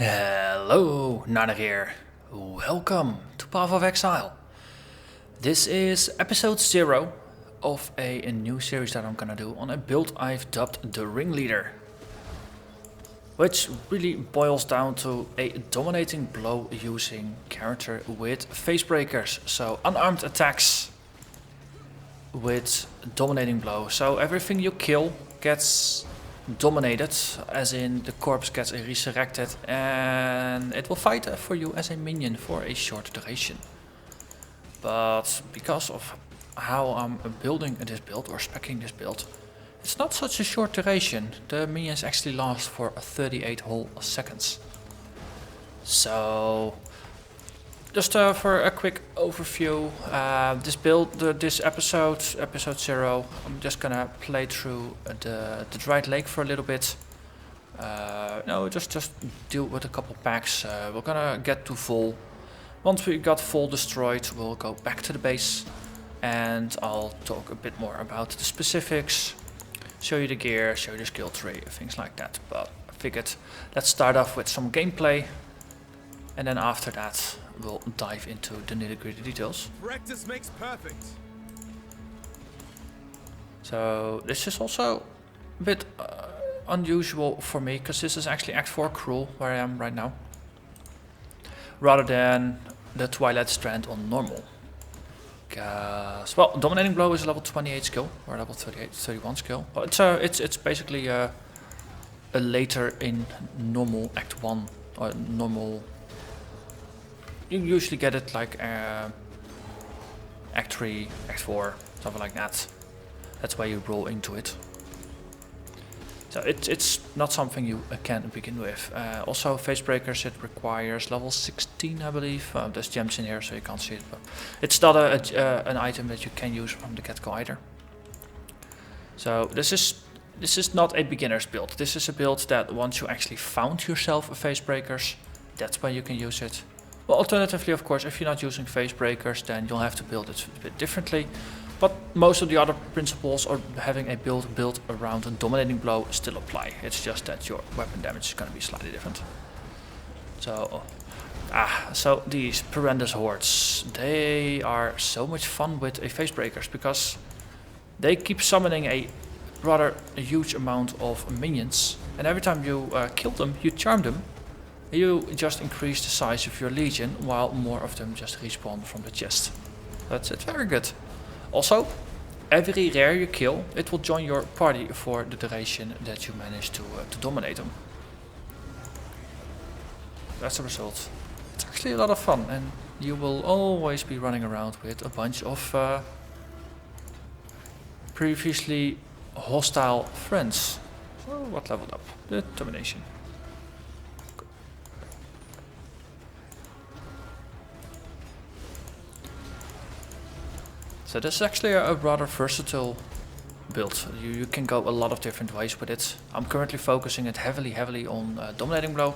Hello, Narnach here. Welcome to Path of Exile. This is episode 0 of a new series that I'm gonna do on a build I've dubbed the Ringleader, which really boils down to a dominating blow using character with Facebreakers, so unarmed attacks with dominating blow. So everything you kill gets dominated, as in the corpse gets resurrected, and it will fight for you as a minion for a short duration. But because of how I'm building this build or speccing this build, it's not such a short duration. The minions actually last for 38 whole seconds. So just for a quick overview, this build, this episode 0, I'm just gonna play through the Dried Lake for a little bit. Just deal with a couple packs. We're gonna get to full. Once we got full destroyed, we'll go back to the base, and I'll talk a bit more about the specifics, show you the gear, show you the skill tree, things like that. But I figured let's start off with some gameplay, and then after that we'll dive into the nitty-gritty details. Practice makes perfect. So this is also a bit unusual for me, because this is actually Act 4 Cruel, where I am right now, rather than the Twilight Strand on normal. Because, well, Dominating Blow is a level 28 skill, or level 31 skill. Well, it's basically a later in normal Act 1, or normal. You usually get it like Act 3, Act 4, something like that. That's where you roll into it. So it's not something you can begin with. Also, Facebreakers, it requires level 16, I believe. There's gems in here, so you can't see it, but it's not an item that you can use from the get-go either. So this is not a beginner's build. This is a build that once you actually found yourself a Facebreakers, that's when you can use it. Well, alternatively, of course, if you're not using Facebreakers, then you'll have to build it a bit differently. But most of the other principles of having a build built around a dominating blow still apply. It's just that your weapon damage is going to be slightly different. So these horrendous hordes, they are so much fun with a Facebreakers, because they keep summoning a rather huge amount of minions, and every time you kill them, you charm them. You just increase the size of your legion, while more of them just respawn from the chest. That's it, very good. Also, every rare you kill, it will join your party for the duration that you manage to dominate them. That's the result. It's actually a lot of fun, and you will always be running around with a bunch of previously hostile friends. So what leveled up? Determination. So this is actually a rather versatile build. You can go a lot of different ways with it. I'm currently focusing it heavily on dominating blow.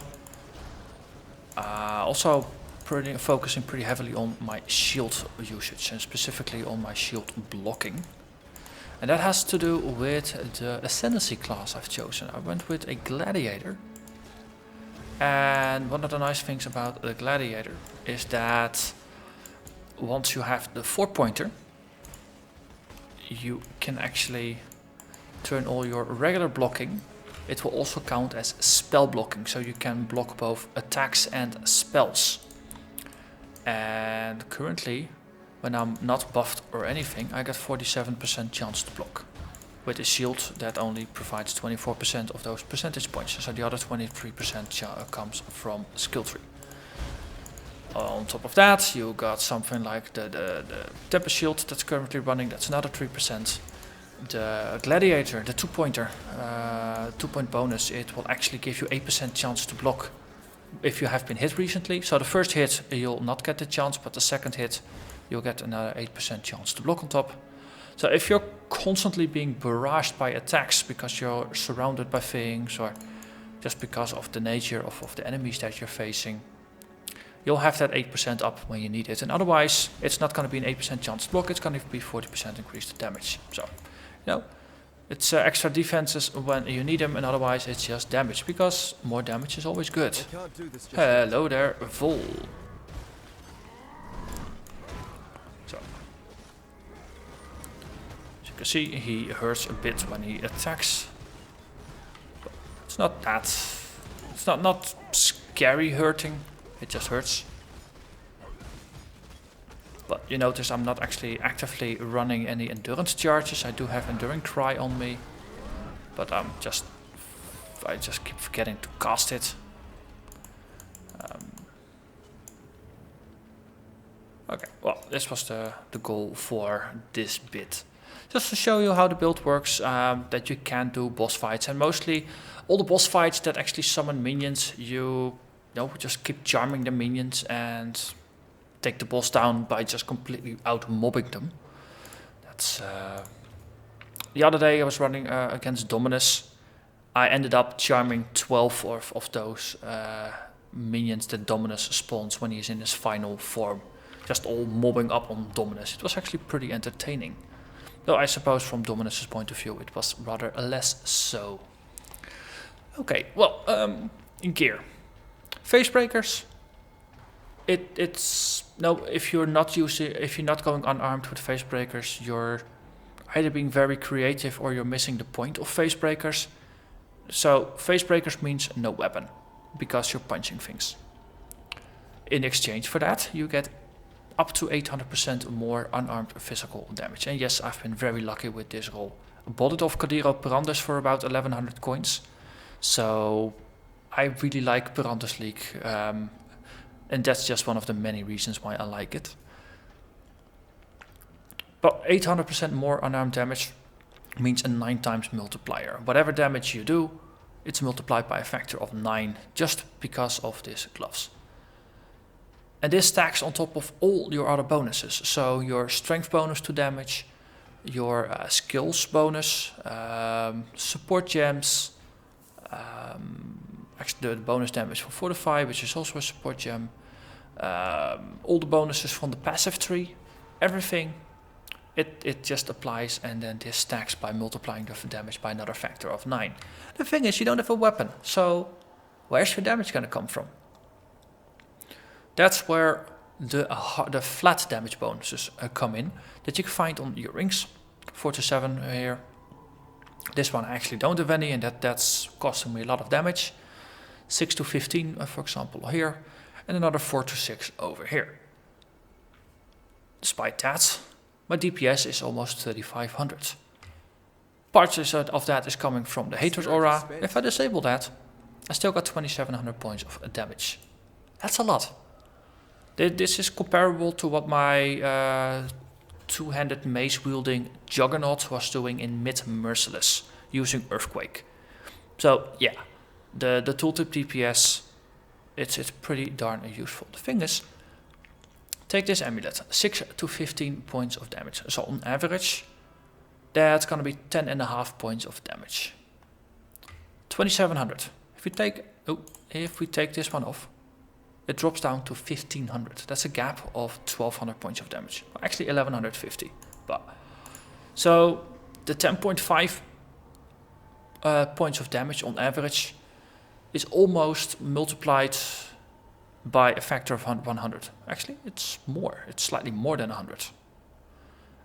Also focusing pretty heavily on my shield usage, and specifically on my shield blocking. And that has to do with the Ascendancy class I've chosen. I went with a Gladiator. And one of the nice things about the Gladiator is that once you have the 4-pointer, you can actually turn all your regular blocking. It will also count as spell blocking, so you can block both attacks and spells. And currently, when I'm not buffed or anything, I get 47% chance to block, with a shield that only provides 24% of those percentage points, so the other 23% comes from skill tree. On top of that, you got something like the Tempest Shield that's currently running, that's another 3%. The Gladiator, the 2-pointer, 2-point bonus, it will actually give you 8% chance to block if you have been hit recently. So the first hit, you'll not get the chance, but the second hit, you'll get another 8% chance to block on top. So if you're constantly being barraged by attacks because you're surrounded by things, or just because of the nature of the enemies that you're facing, you'll have that 8% up when you need it. And otherwise, it's not going to be an 8% chance to block, it's going to be 40% increased damage. So, It's extra defenses when you need them, and otherwise it's just damage, because more damage is always good. Hello there, Vol. So, as you can see, he hurts a bit when he attacks. But it's not that. It's not scary hurting. It just hurts. But you notice I'm not actually actively running any endurance charges. I do have Enduring Cry on me, but I just keep forgetting to cast it. Okay, well, this was the goal for this bit. Just to show you how the build works, that you can do boss fights, and mostly all the boss fights that actually summon minions, you just keep charming the minions and take the boss down by just completely out-mobbing them. That's the other day I was running against Dominus. I ended up charming 12 of those minions that Dominus spawns when he's in his final form. Just all mobbing up on Dominus. It was actually pretty entertaining. Though I suppose from Dominus' point of view it was rather less so. Okay, well, in gear. Facebreakers. If you're not going unarmed with Facebreakers, you're either being very creative or you're missing the point of Facebreakers. So Facebreakers means no weapon, because you're punching things. In exchange for that, you get up to 800% more unarmed physical damage. And yes, I've been very lucky with this roll. I bought it off Cadiro Perandus for about 1100 coins. So I really like Perandus League. And that's just one of the many reasons why I like it. But 800% more unarmed damage means a 9 times multiplier. Whatever damage you do, it's multiplied by a factor of 9 just because of these gloves. And this stacks on top of all your other bonuses. So your strength bonus to damage, your skills bonus, support gems, actually the bonus damage from Fortify, which is also a support gem, all the bonuses from the passive tree, everything, it just applies, and then this stacks by multiplying the damage by another factor of 9. The thing is, you don't have a weapon, so where's your damage going to come from? That's where the flat damage bonuses come in, that you can find on your rings. 4 to 7 here. This one I actually don't have any, and that's costing me a lot of damage. 6 to 15, for example, here, and another 4 to 6 over here. Despite that, my DPS is almost 3500. Part of that is coming from the Hatred Aura. If I disable that, I still got 2700 points of damage. That's a lot. This is comparable to what my two-handed mace-wielding Juggernaut was doing in mid-Merciless, using Earthquake. So yeah, the tooltip DPS, it's pretty darn useful. The thing is, take this amulet, 6 to 15 points of damage. So on average, that's gonna be 10.5 points of damage. 2700. If we take this one off, it drops down to 1500. That's a gap of 1200 points of damage. Actually 1150. But so the 10.5 points of damage on average is almost multiplied by a factor of 100. Actually, it's more. It's slightly more than 100.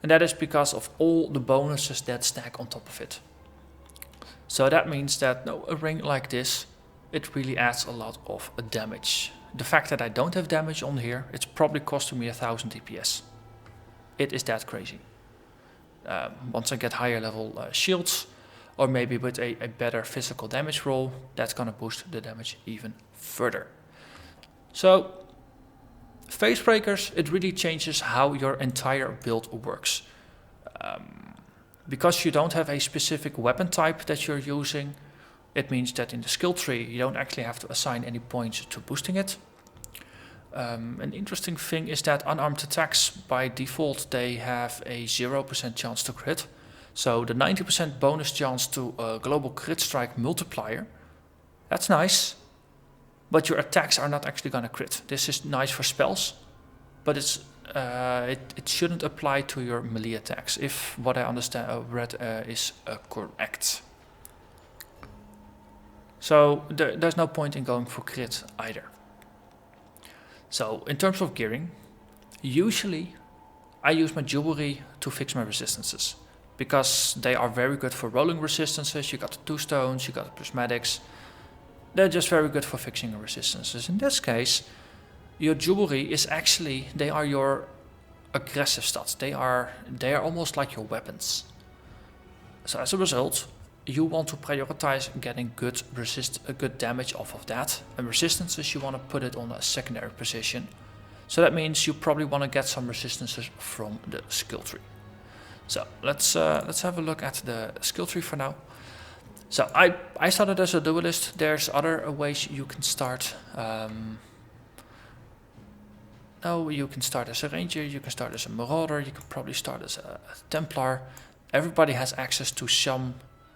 And that is because of all the bonuses that stack on top of it. So that means that a ring like this, it really adds a lot of damage. The fact that I don't have damage on here, it's probably costing me 1000 DPS. It is that crazy. Once I get higher level shields, or maybe with a better physical damage roll, that's gonna boost the damage even further. So, Facebreakers, it really changes how your entire build works. Because you don't have a specific weapon type that you're using, it means that in the skill tree you don't actually have to assign any points to boosting it. An interesting thing is that unarmed attacks, by default, they have a 0% chance to crit. So the 90% bonus chance to a global crit strike multiplier, that's nice. But your attacks are not actually gonna crit. This is nice for spells, but it's it shouldn't apply to your melee attacks, if what I understand read is correct. So there's no point in going for crit either. So in terms of gearing, usually I use my jewelry to fix my resistances, because they are very good for rolling resistances. You got the 2 stones, you got the prismatics. They're just very good for fixing your resistances. In this case, your jewelry is actually, they are your aggressive stats. They are almost like your weapons. So as a result, you want to prioritize getting good damage off of that, and resistances you want to put it on a secondary position. So that means you probably want to get some resistances from the skill tree. So let's have a look at the skill tree for now. So I started as a duelist. There's other ways you can start. You can start as a ranger, you can start as a marauder, you can probably start as a templar. Everybody has access to some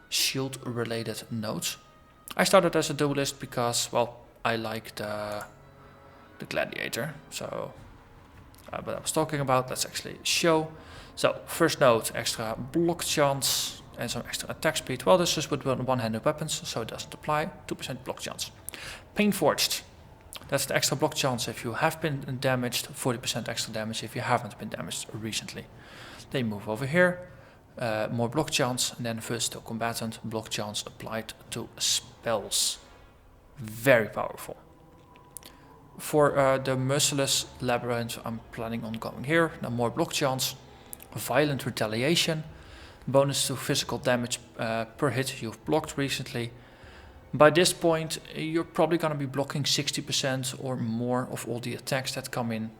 shield related nodes. I started as a duelist because, well, I like the gladiator. So what I was talking about, let's actually show. So first node, extra block chance and some extra attack speed. Well, this is with one-handed weapons, so it doesn't apply. 2% block chance. Painforged. That's the extra block chance if you have been damaged, 40% extra damage if you haven't been damaged recently. They move over here, more block chance, and then versatile combatant, block chance applied to spells. Very powerful. For the merciless labyrinth, I'm planning on going here. Now more block chance, violent retaliation, bonus to physical damage per hit you've blocked recently. By this point, you're probably going to be blocking 60% or more of all the attacks that come in,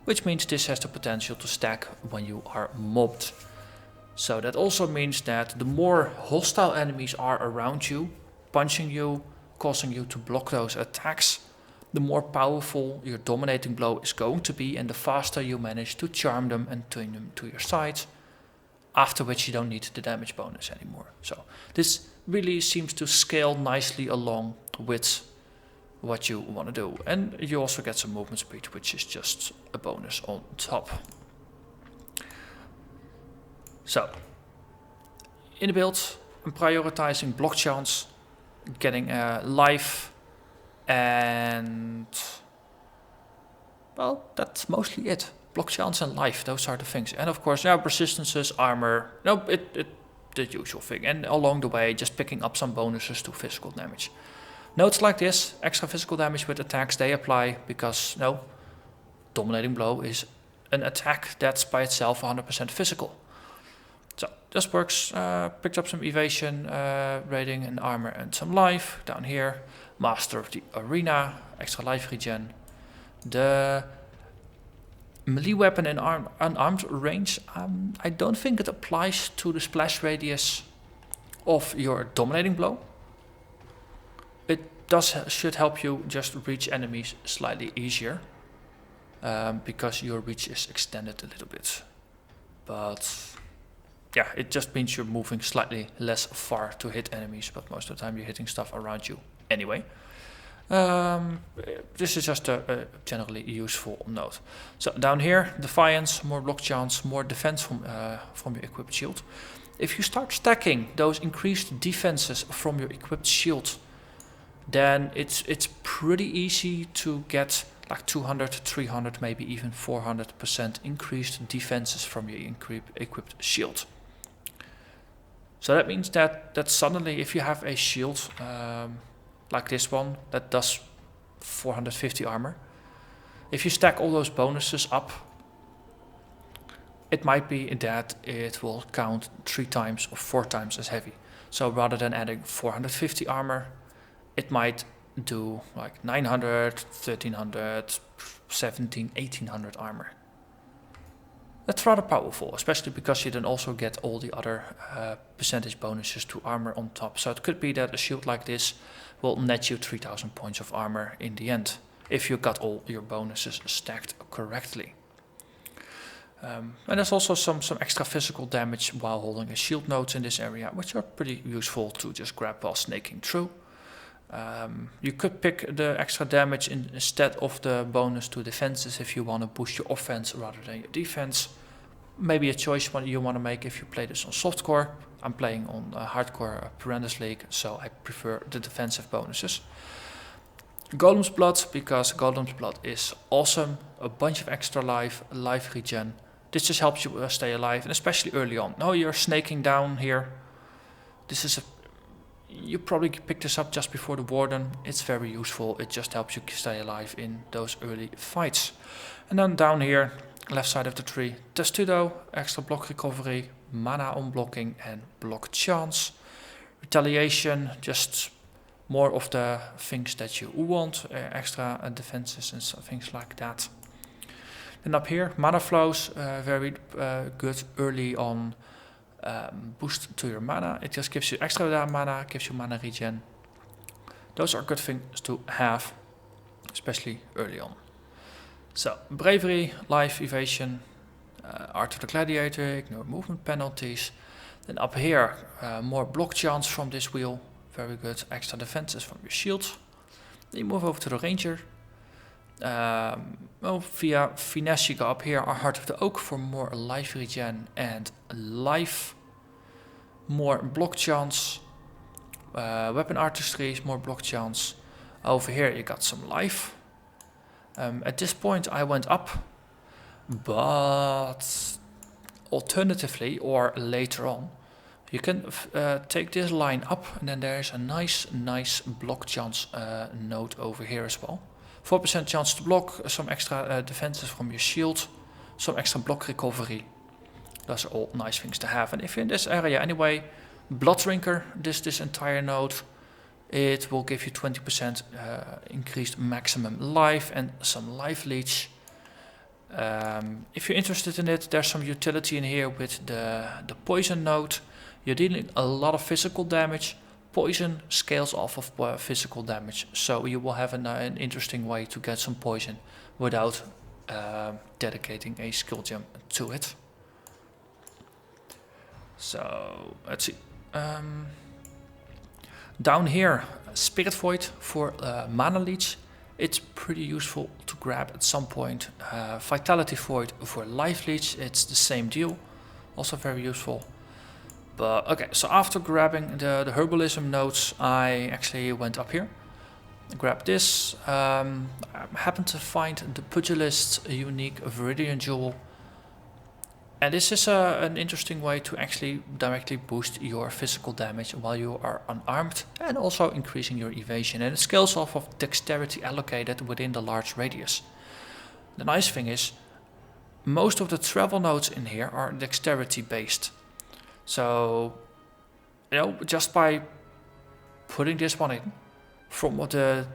which means this has the potential to stack when you are mobbed. So that also means that the more hostile enemies are around you, punching you, causing you to block those attacks, the more powerful your dominating blow is going to be, and the faster you manage to charm them and turn them to your side, after which you don't need the damage bonus anymore. So this really seems to scale nicely along with what you want to do. And you also get some movement speed, which is just a bonus on top. So in the build, I'm prioritizing block chance, getting life, and well, that's mostly it. Block chance and life, those are the things. And of course, resistances, armor, the usual thing. And along the way, just picking up some bonuses to physical damage. Notes like this, extra physical damage with attacks, they apply because, dominating blow is an attack that's by itself 100% physical. So this works. Picked up some evasion, rating and armor and some life. Down here, master of the arena, extra life regen. The melee weapon in unarmed range, I don't think it applies to the splash radius of your dominating blow. It should help you just reach enemies slightly easier, because your reach is extended a little bit. But yeah, it just means you're moving slightly less far to hit enemies, but most of the time you're hitting stuff around you anyway. This is just a generally useful note. So down here, Defiance, more block chance, more defense from your equipped shield. If you start stacking those increased defenses from your equipped shield, then it's pretty easy to get like 200, 300, maybe even 400% increased defenses from your equipped shield. So that means that suddenly if you have a shield like this one that does 450 armor, if you stack all those bonuses up, it might be that it will count 3 times or 4 times as heavy. So rather than adding 450 armor, it might do like 900, 1300, 17, 1800 armor. That's rather powerful, especially because you then also get all the other percentage bonuses to armor on top. So it could be that a shield like this will net you 3000 points of armor in the end, if you got all your bonuses stacked correctly. And there's also some extra physical damage while holding a shield nodes in this area, which are pretty useful to just grab while snaking through. You could pick the extra damage instead of the bonus to defenses if you want to boost your offense rather than your defense. Maybe a choice you want to make if you play this on softcore. I'm playing on hardcore Perandus League, so I prefer the defensive bonuses. Golem's Blood, because Golem's Blood is awesome. A bunch of extra life regen. This just helps you stay alive, and especially early on. Now you're snaking down here. This is you probably picked this up just before the Warden. It's very useful. It just helps you stay alive in those early fights. And then down here, left side of the tree, Testudo, extra block recovery, mana on blocking and block chance. Retaliation, just more of the things that you want, extra defenses and things like that. Then up here, mana flows, very good early on. Boost to your mana. It just gives you extra mana, gives you mana regen. Those are good things to have, especially early on. So, bravery, life, evasion, art of the gladiator, ignore movement penalties. Then up here, more block chance from this wheel, very good. Extra defenses from your shield. Then you move over to the ranger. Via finesse you go up here, our Heart of the Oak for more life regen and life, more block chance, weapon artistry, more block chance. Over here you got some life. At this point I went up, but alternatively or later on you can take this line up, and then there's a nice block chance node over here as well. 4% chance to block, some extra defenses from your shield, some extra block recovery. Those are all nice things to have. And if you're in this area anyway, Blood Drinker, this entire node, it will give you 20% increased maximum life and some life leech. If you're interested in it, there's some utility in here with the poison node. You're dealing a lot of physical damage. Poison scales off of physical damage, so you will have an interesting way to get some poison without dedicating a skill gem to it. So let's see. Down here, Spirit Void for mana leech. It's pretty useful to grab at some point. Vitality Void for life leech. It's the same deal, also very useful. But okay, so after grabbing the herbalism nodes, I actually went up here, grabbed this. I happened to find the Pugilist unique Viridian Jewel, and this is an interesting way to actually directly boost your physical damage while you are unarmed, and also increasing your evasion. And it scales off of dexterity allocated within the large radius. The nice thing is, most of the travel nodes in here are dexterity based. So, just by putting this one in, from what the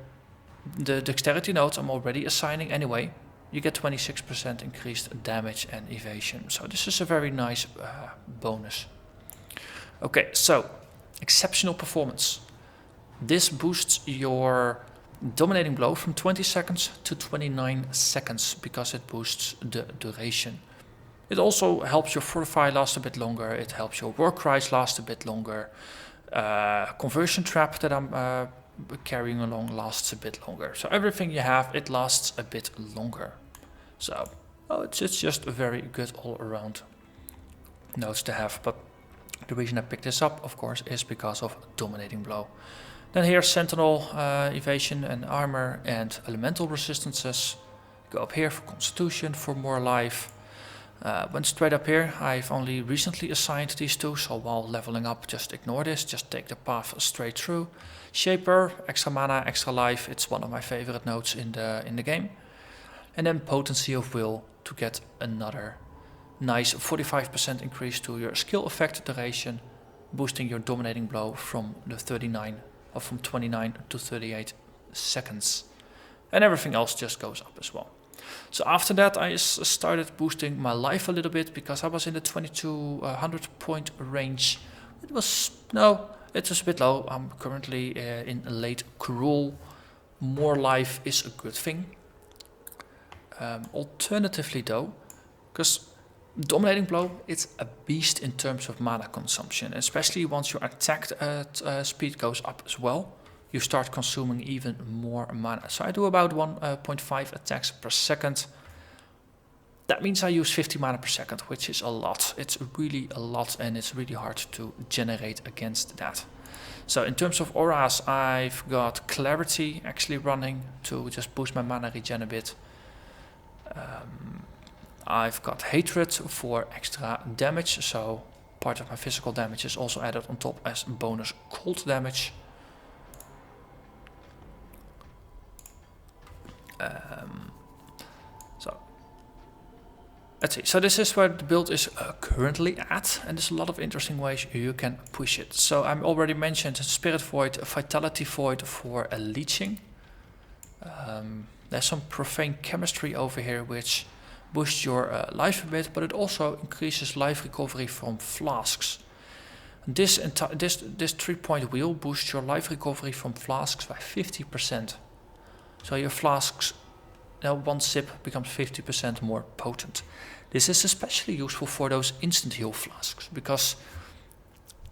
dexterity nodes I'm already assigning anyway, you get 26% increased damage and evasion. So this is a very nice bonus. Okay, so, exceptional performance. This boosts your dominating blow from 20 seconds to 29 seconds because it boosts the duration. It also helps your Fortify last a bit longer. It helps your War Cries last a bit longer. Conversion Trap that I'm carrying along lasts a bit longer. So everything you have, it lasts a bit longer. So it's just a very good all-around notes to have. But the reason I picked this up, of course, is because of Dominating Blow. Then here's Sentinel, Evasion and Armor and Elemental Resistances. Go up here for Constitution for more life. Went straight up here. I've only recently assigned these two, so while leveling up, just ignore this. Just take the path straight through. Shaper, extra mana, extra life. It's one of my favorite nodes in the game. And then Potency of Will to get another nice 45% increase to your skill effect duration, boosting your Dominating Blow from 29 to 38 seconds. And everything else just goes up as well. So after that I started boosting my life a little bit because I was in the 2200 point range. It was a bit low. I'm currently in late Cruel. More life is a good thing. Alternatively though, because Dominating Blow, it's a beast in terms of mana consumption, especially once your attack speed goes up as well. you start consuming even more mana. So I do about 1.5 attacks per second. That means I use 50 mana per second, which is a lot. It's really a lot, and it's really hard to generate against that. So in terms of auras, I've got Clarity actually running to just boost my mana regen a bit. I've got Hatred for extra damage, so part of my physical damage is also added on top as bonus cold damage. So let's see. So this is where the build is currently at, and there's a lot of interesting ways you can push it. So I already mentioned Spirit Void, Vitality Void for a leeching. There's some profane chemistry over here which boosts your life a bit, but it also increases life recovery from flasks. This 3-point wheel boosts your life recovery from flasks by 50%. So your flasks, now one sip becomes 50% more potent. This is especially useful for those instant heal flasks, because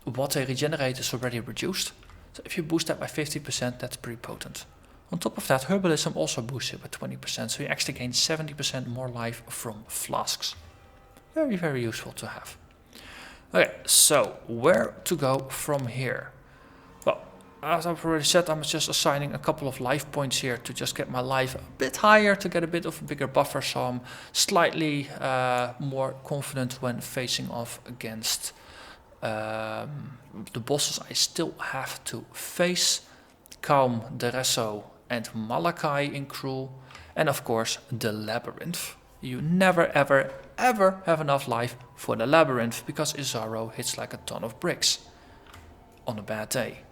what they regenerate is already reduced. So if you boost that by 50%, that's pretty potent. On top of that, Herbalism also boosts it by 20%, so you actually gain 70% more life from flasks. Very, very useful to have. Okay, so where to go from here? Well, as I've already said, I'm just assigning a couple of life points here to just get my life a bit higher, to get a bit of a bigger buffer, so I'm slightly more confident when facing off against the bosses I still have to face. Calm, Deresso, and Malachi in Cruel, and of course the Labyrinth. You never ever ever have enough life for the Labyrinth, because Isaro hits like a ton of bricks on a bad day.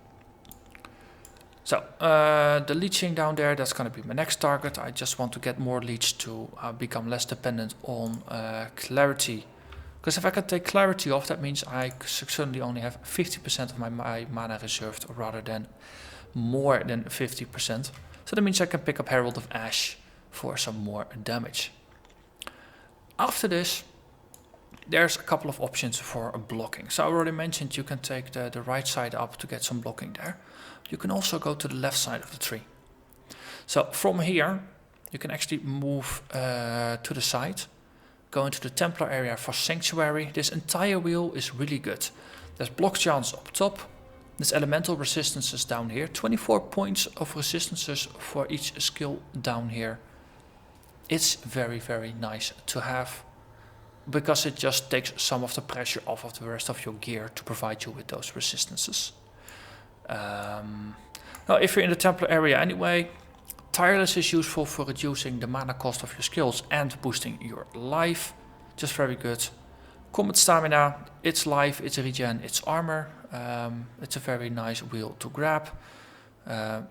So the leeching down there, that's going to be my next target. I just want to get more leech to become less dependent on Clarity, because if I can take Clarity off, that means I certainly only have 50% of my mana reserved rather than more than 50%. So that means I can pick up Herald of Ash for some more damage. After this, there's a couple of options for blocking. So I already mentioned you can take the right side up to get some blocking there. You can also go to the left side of the tree. So from here, you can actually move to the side, go into the Templar area for Sanctuary. This entire wheel is really good. There's block chance up top. There's elemental resistances down here. 24 points of resistances for each skill down here. It's very, very nice to have, because it just takes some of the pressure off of the rest of your gear to provide you with those resistances. Now, if you're in the Templar area anyway, Tireless is useful for reducing the mana cost of your skills and boosting your life. Just very good. Combat Stamina, it's life, it's regen, it's armor. It's a very nice wheel to grab.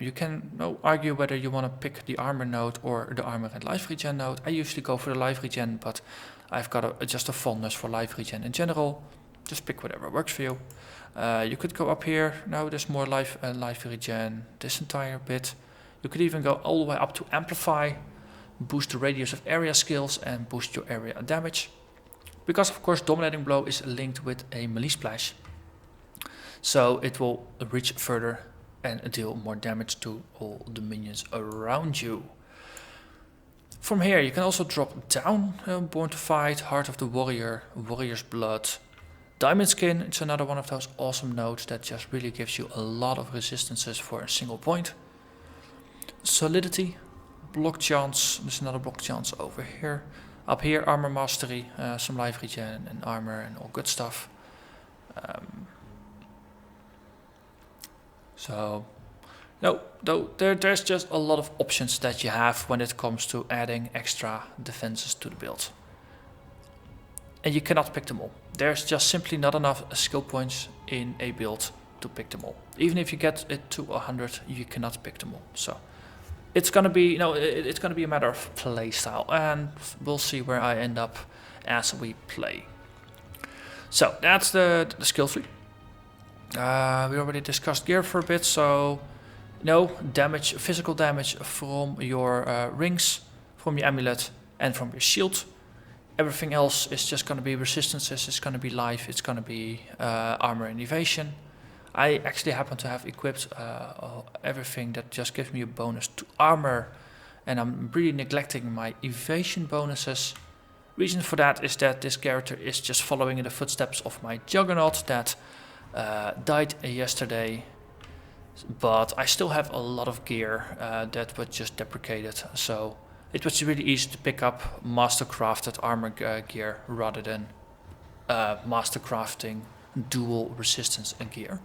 You can argue whether you want to pick the armor node or the armor and life regen node. I usually go for the life regen, but I've got just a fondness for life regen in general. Just pick whatever works for you. You could go up here. No, there's more life regen. This entire bit. You could even go all the way up to Amplify, boost the radius of area skills, and boost your area damage. Because of course Dominating Blow is linked with a melee splash, so it will reach further and deal more damage to all the minions around you. From here you can also drop down Born to Fight, Heart of the Warrior, Warrior's Blood, Diamond Skin. It's another one of those awesome nodes that just really gives you a lot of resistances for a single point. Solidity, block chance, there's another block chance over here. Up here, Armor Mastery, some life regen and armor and all good stuff. There's just a lot of options that you have when it comes to adding extra defenses to the build. And you cannot pick them all. There's just simply not enough skill points in a build to pick them all. Even if you get it to 100, you cannot pick them all. So it's gonna be it's gonna be a matter of playstyle, and we'll see where I end up as we play. So that's the skill tree. We already discussed gear for a bit, so damage, physical damage from your rings, from your amulet, and from your shield. Everything else is just going to be resistances, it's going to be life, it's going to be armor and evasion. I actually happen to have equipped everything that just gives me a bonus to armor, and I'm really neglecting my evasion bonuses. Reason for that is that this character is just following in the footsteps of my Juggernaut that died yesterday, but I still have a lot of gear that was just deprecated, so it was really easy to pick up mastercrafted armor gear rather than mastercrafting dual resistance gear.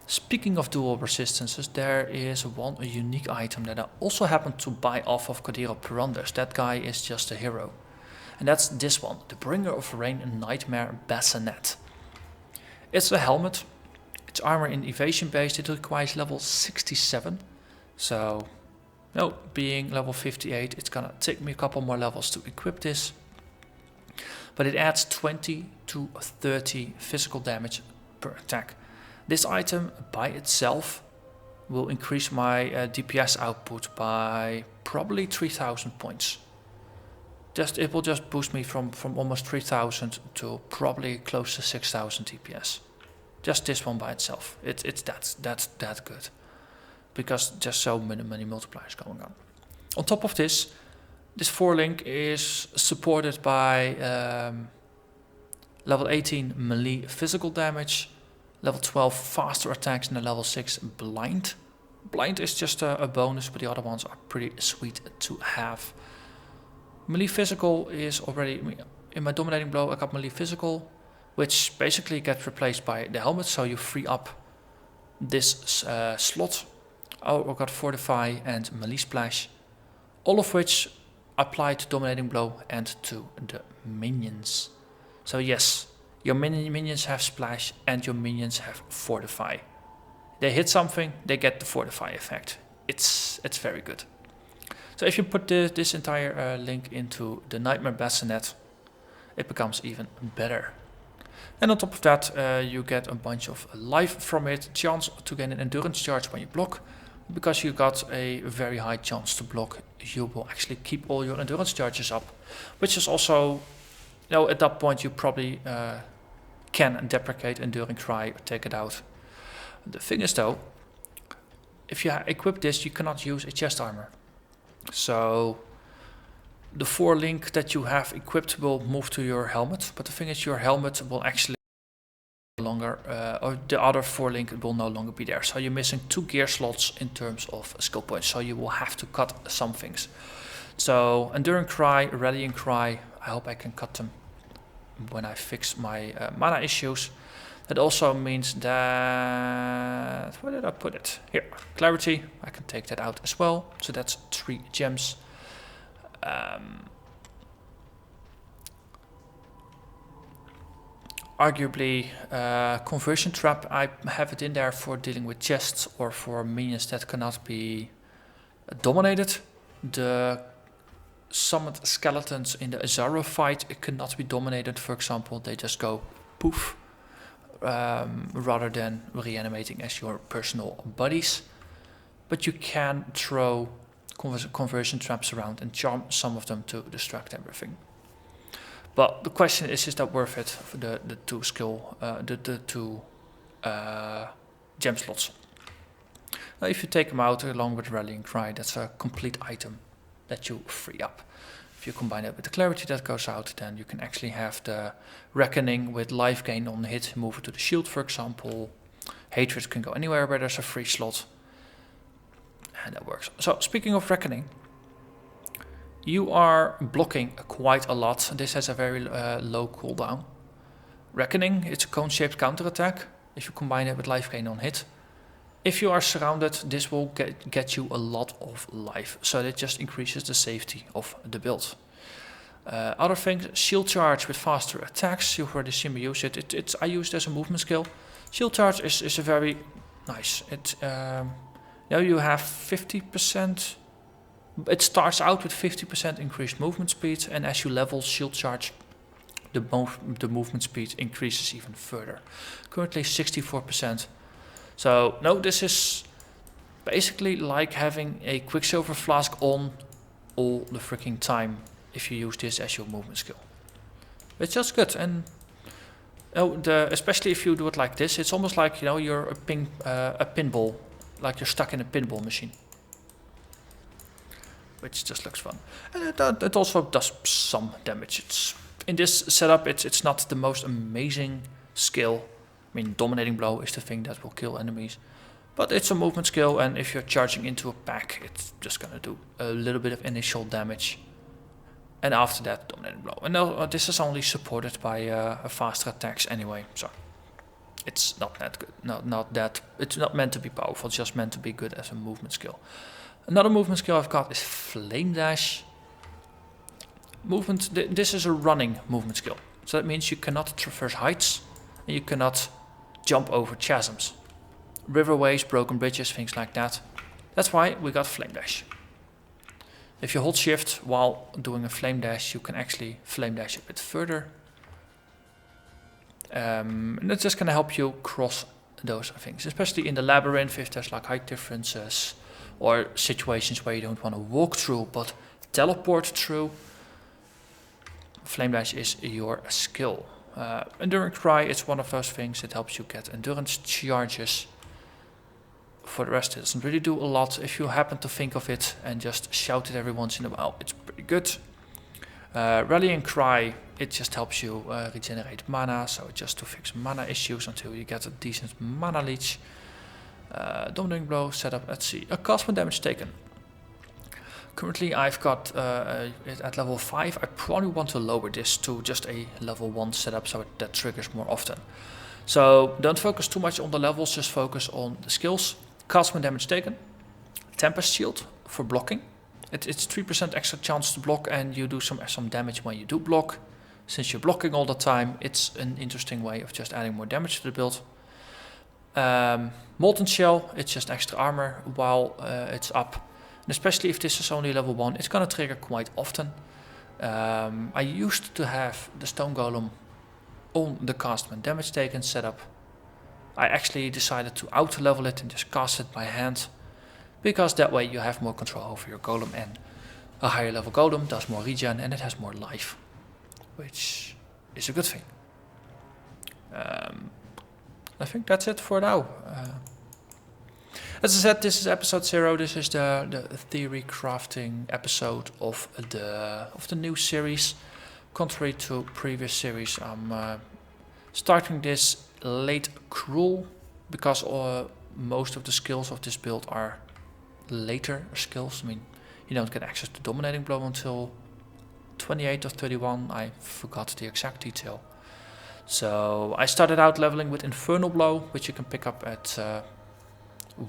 Speaking of dual resistances, there is one unique item that I also happened to buy off of Gladiator. That guy is just a hero. And that's this one, the Bringer of Rain Nightmare Bassinet. It's a helmet. It's armor in evasion based. It requires level 67. So, no, being level 58, it's gonna take me a couple more levels to equip this. But it adds 20 to 30 physical damage per attack. This item by itself will increase my DPS output by probably 3000 points. It will just boost me from almost 3000 to probably close to 6000 DPS. Just this one by itself. It's that good. Because just so many multipliers going on. On top of this 4-link is supported by level 18 melee physical damage, level 12 faster attacks, and a level 6 blind. Blind is just a bonus, but the other ones are pretty sweet to have. Melee physical is already, in my dominating blow I got melee physical, which basically gets replaced by the helmet, so you free up this slot. I got fortify and melee splash, all of which apply to dominating blow and to the minions. So yes, your minions have splash and your minions have fortify. They hit something, they get the fortify effect. It's very good. So if you put this entire link into the Nightmare Bassinet, it becomes even better. And on top of that, you get a bunch of life from it, chance to gain an endurance charge when you block. Because you got a very high chance to block, you will actually keep all your endurance charges up. Which is also, at that point you probably can deprecate Enduring Cry or take it out. The thing is though, if you equip this, you cannot use a chest armor. So the 4-link that you have equipped will move to your helmet, but the thing is your helmet will actually longer, or the other 4-link will no longer be there. So you're missing 2 gear slots in terms of skill points, so you will have to cut some things. So Enduring Cry, Rallying Cry, I hope I can cut them when I fix my mana issues. That also means that, where did I put it? Here, Clarity, I can take that out as well. So that's 3 gems. Arguably, Conversion Trap, I have it in there for dealing with chests or for minions that cannot be dominated. The summoned skeletons in the Azaro fight, it cannot be dominated, for example. They just go poof. Rather than reanimating as your personal buddies. But you can throw conversion traps around and charm some of them to distract everything. But the question is that worth it for the 2 skill, the 2 gem slots? Now if you take them out along with Rallying Cry, that's a complete item that you free up. If you combine it with the Clarity that goes out, then you can actually have the Reckoning with life gain on hit, move it to the shield for example. Hatred can go anywhere where there's a free slot. And that works. So speaking of Reckoning, you are blocking quite a lot. This has a very low cooldown. Reckoning, it's a cone-shaped counterattack. If you combine it with life gain on hit. If you are surrounded, this will get you a lot of life. So that just increases the safety of the build. Other things, shield charge with faster attacks. You've already seen me use it. I use it as a movement skill. Shield charge is a very nice. You have 50%. It starts out with 50% increased movement speed, and as you level shield charge, the movement speed increases even further. Currently 64%. So no, this is basically like having a Quicksilver Flask on all the freaking time if you use this as your movement skill. It's just good, and Oh, especially if you do it like this, it's almost like, you know, you're a pinball, like you're stuck in a pinball machine, which just looks fun. And it also does some damage. It's in this setup, it's not the most amazing skill. I mean, dominating blow is the thing that will kill enemies, but it's a movement skill, and if you're charging into a pack, it's just gonna do a little bit of initial damage. And after that, dominating blow. And this is only supported by faster attacks anyway, so it's not that good. Not that. It's not meant to be powerful. It's just meant to be good as a movement skill. Another movement skill I've got is Flame Dash. Movement. This is a running movement skill, so that means you cannot traverse heights and you cannot jump over chasms, riverways, broken bridges, things like that. That's why we got Flame Dash. If you hold shift while doing a flame dash, you can actually flame dash a bit further. And that's just going to help you cross those things, especially in the labyrinth if there's like height differences or situations where you don't want to walk through but teleport through. Flame dash is your skill. Endurance Cry, it's one of those things that helps you get endurance charges. For the rest, it doesn't really do a lot. If you happen to think of it and just shout it every once in a while, it's pretty good. Rallying Cry, it just helps you regenerate mana, so just to fix mana issues until you get a decent mana leech. Dominating Blow setup, let's see, a cast when damage taken. Currently I've got it at level 5. I probably want to lower this to just a level 1 setup so that triggers more often. So don't focus too much on the levels, just focus on the skills. Cast when damage taken. Tempest Shield for blocking. It's 3% extra chance to block, and you do some damage when you do block. Since you're blocking all the time, it's an interesting way of just adding more damage to the build. Molten Shell, it's just extra armor while it's up. And especially if this is only level 1, it's gonna trigger quite often. I used to have the Stone Golem on the cast when damage taken setup. I actually decided to auto-level it and just cast it by hand, because that way you have more control over your golem, and a higher level golem does more regen and it has more life, which is a good thing. I think that's it for now. As I said, this is episode 0. This is the theory crafting episode of the new series. Contrary to previous series, I'm starting this late cruel because most of the skills of this build are later skills. I mean, you don't get access to dominating blow until 28 or 31. I forgot the exact detail. So I started out leveling with Infernal Blow, which you can pick up at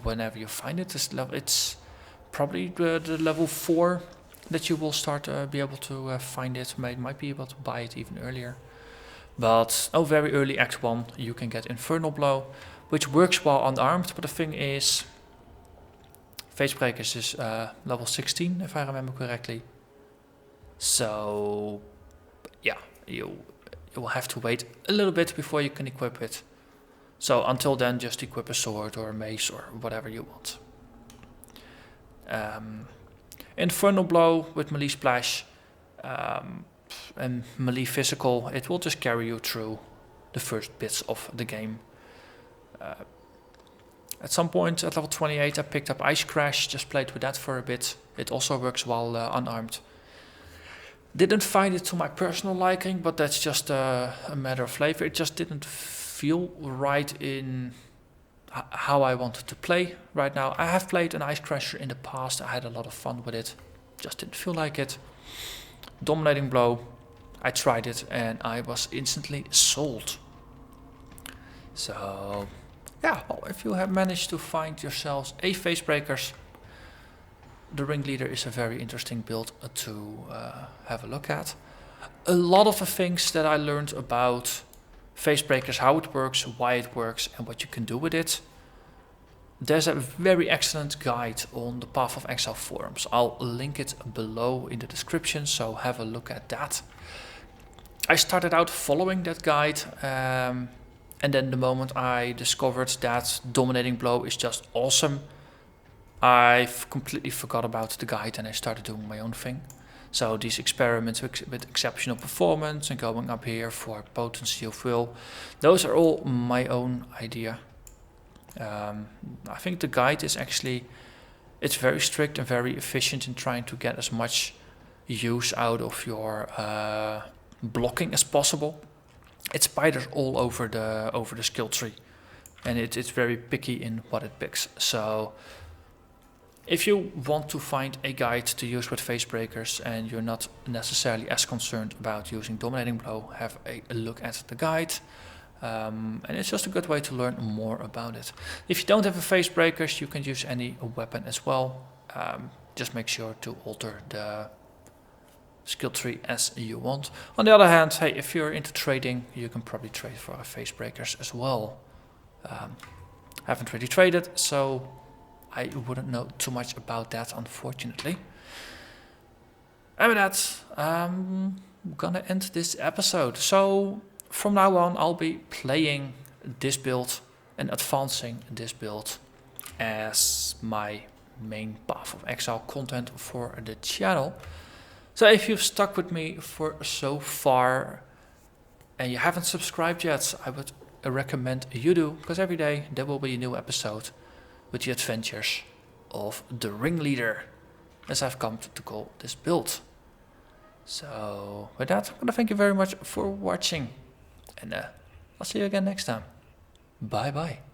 whenever you find it. It's probably the level 4 that you will start be able to find it. Might be able to buy it even earlier. But very early Act 1 you can get Infernal Blow, which works while unarmed, but the thing is, Facebreakers is level 16 if I remember correctly. So yeah, you will have to wait a little bit before you can equip it. So until then, just equip a sword or a mace or whatever you want. Infernal Blow with melee splash and melee physical, it will just carry you through the first bits of the game. At some point at level 28 I picked up Ice Crash, just played with that for a bit. It also works while unarmed. Didn't find it to my personal liking, but that's just a matter of flavor. It just didn't feel right in how I wanted to play right now. I have played an Ice Crasher in the past, I had a lot of fun with it, just didn't feel like it. Dominating Blow, I tried it and I was instantly sold. So yeah, well, if you have managed to find yourselves a Facebreakers, the Ringleader is a very interesting build to have a look at. A lot of the things that I learned about Facebreakers, how it works, why it works, and what you can do with it, there's a very excellent guide on the Path of Exile forums. I'll link it below in the description, so have a look at that. I started out following that guide, and then the moment I discovered that Dominating Blow is just awesome, I completely forgot about the guide and I started doing my own thing. So these experiments with exceptional performance and going up here for potency of will, those are all my own idea. I think the guide is actually, it's very strict and very efficient in trying to get as much use out of your blocking as possible. It spiders all over the skill tree, and it's very picky in what it picks. So if you want to find a guide to use with Facebreakers and you're not necessarily as concerned about using Dominating Blow, have a look at the guide. And it's just a good way to learn more about it. If you don't have a Facebreakers, you can use any weapon as well. Just make sure to alter the skill tree as you want. On the other hand, hey, if you're into trading, you can probably trade for a Facebreakers as well. Haven't really traded, so I wouldn't know too much about that, unfortunately. And with that, I'm gonna end this episode. So from now on, I'll be playing this build and advancing this build as my main path of Exile content for the channel. So if you've stuck with me for so far and you haven't subscribed yet, I would recommend you do, because every day there will be a new episode with the adventures of the Ringleader, as I've come to call this build. So with that, I'm gonna thank you very much for watching, and I'll see you again next time. Bye bye.